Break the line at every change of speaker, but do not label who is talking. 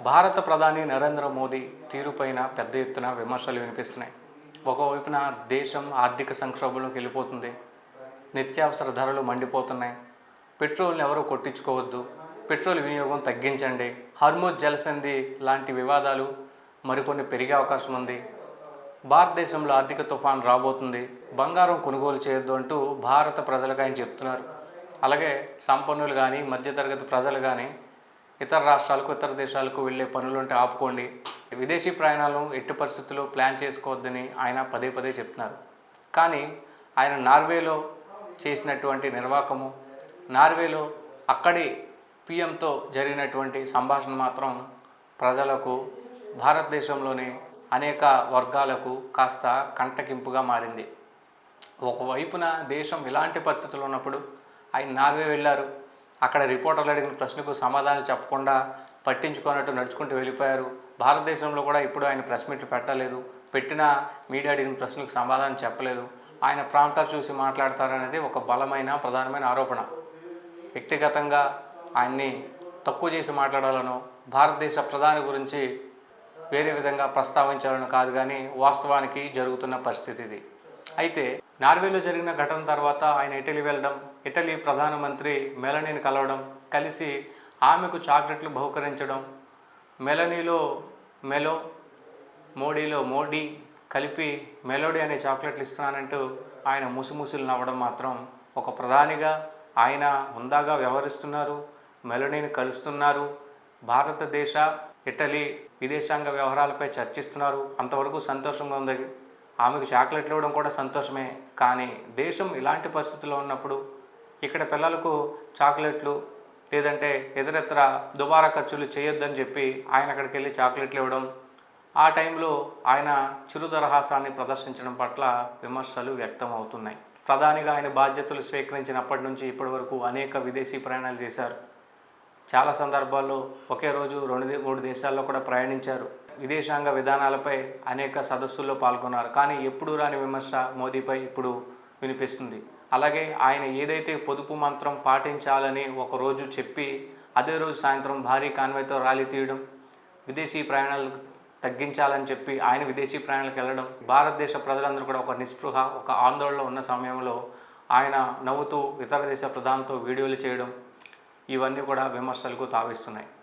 భారత ప్రధాని నరేంద్ర మోదీ తీరుపైన పెద్ద ఎత్తున విమర్శలు వినిపిస్తున్నాయి. ఒకవైపున దేశం ఆర్థిక సంక్షోభంలోకి వెళ్ళిపోతుంది. నిత్యావసర ధరలు మండిపోతున్నాయి. పెట్రోల్ని ఎవరు కొట్టించుకోవద్దు, పెట్రోల్ వినియోగం తగ్గించండి, హర్మూజ్ జలసంధి లాంటి వివాదాలు మరికొన్ని పెరిగే అవకాశం ఉంది. భారతదేశంలో ఆర్థిక తుఫాన్ రాబోతుంది, బంగారం కొనుగోలు చేయొద్దు అంటూ భారత ప్రజలకు ఆయన చెప్తున్నారు. అలాగే సంపన్నులు కానీ మధ్యతరగతి ప్రజలు కానీ ఇతర రాష్ట్రాలకు ఇతర దేశాలకు వెళ్ళే పనులుంటే ఆపుకోండి, విదేశీ ప్రయాణాలను ఎట్టి పరిస్థితుల్లో ప్లాన్ చేసుకోవద్దని ఆయన పదే పదే చెప్తున్నారు. కానీ ఆయన నార్వేలో చేసినటువంటి నిర్వాకము, నార్వేలో అక్కడి పిఎంతో జరిగినటువంటి సంభాషణ మాత్రం ప్రజలకు, భారతదేశంలోని అనేక వర్గాలకు కాస్త కంటకింపుగా మారింది. ఒకవైపున దేశం ఇలాంటి పరిస్థితులు ఉన్నప్పుడు ఆయన నార్వే వెళ్ళారు. అక్కడ రిపోర్టర్లు అడిగిన ప్రశ్నకు సమాధానం చెప్పకుండా పట్టించుకున్నట్టు నడుచుకుంటూ వెళ్ళిపోయారు. భారతదేశంలో కూడా ఇప్పుడు ఆయన ప్రెస్ మీట్లు పెట్టలేదు, పెట్టిన మీడియా అడిగిన ప్రశ్నలకు సమాధానం చెప్పలేదు. ఆయన ప్రాంతాలు చూసి మాట్లాడతారనేది ఒక బలమైన ప్రధానమైన ఆరోపణ. వ్యక్తిగతంగా ఆయన్ని తక్కువ చేసి మాట్లాడాలను, భారతదేశ ప్రధాని గురించి వేరే విధంగా ప్రస్తావించాలని కాదు, కానీ వాస్తవానికి జరుగుతున్న పరిస్థితి ఇది. అయితే నార్వేలో జరిగిన ఘటన తర్వాత ఆయన ఇటలీ వెళ్ళడం, ఇటలీ ప్రధానమంత్రి మెలనీని కలవడం, కలిసి ఆమెకు చాక్లెట్లు బహుకరించడం, మెలనీలో మెలో, మోడీలో మోడీ కలిపి మెలోడీ అనే చాక్లెట్లు ఇస్తున్నానంటూ ఆయన ముసిముసులు నవ్వడం మాత్రం, ఒక ప్రధానిగా ఆయన హుందాగా వ్యవహరిస్తున్నారు, మెలనీని కలుస్తున్నారు, భారతదేశ ఇటలీ విదేశాంగ వ్యవహారాలపై చర్చిస్తున్నారు, అంతవరకు సంతోషంగా ఉంది. ఆమెకు చాక్లెట్లు ఇవ్వడం కూడా సంతోషమే. కానీ దేశం ఇలాంటి పరిస్థితుల్లో ఉన్నప్పుడు ఇక్కడ పిల్లలకు చాక్లెట్లు లేదంటే ఇతరత్ర దుబారా ఖర్చులు చేయొద్దని చెప్పి ఆయన అక్కడికి వెళ్ళి చాక్లెట్లు ఇవ్వడం, ఆ టైంలో ఆయన చిరుదరహాసాన్ని ప్రదర్శించడం పట్ల విమర్శలు వ్యక్తం అవుతున్నాయి. ప్రధానిగా ఆయన బాధ్యతలు స్వీకరించినప్పటి నుంచి ఇప్పటి వరకు అనేక విదేశీ ప్రయాణాలు చేశారు. చాలా సందర్భాల్లో ఒకే రోజు 2-3 దేశాల్లో కూడా ప్రయాణించారు. విదేశాంగ విధానాలపై అనేక సదస్సుల్లో పాల్గొన్నారు. కానీ ఎప్పుడూ రాని విమర్శ మోదీపై ఇప్పుడు వినిపిస్తుంది. అలాగే ఆయన ఏదైతే పొదుపు మంత్రం పాటించాలని ఒకరోజు చెప్పి అదే రోజు సాయంత్రం భారీ కాన్వాయ్తో ర్యాలీ తీయడం, విదేశీ ప్రయాణాలు తగ్గించాలని చెప్పి ఆయన విదేశీ ప్రయాణాలకు వెళ్ళడం, భారతదేశ ప్రజలందరూ కూడా ఒక నిస్పృహ, ఒక ఆందోళనలో ఉన్న సమయంలో ఆయన నవ్వుతూ ఇతర దేశ ప్రధానితో వీడియోలు చేయడం, ఇవన్నీ కూడా విమర్శలకు తావిస్తున్నాయి.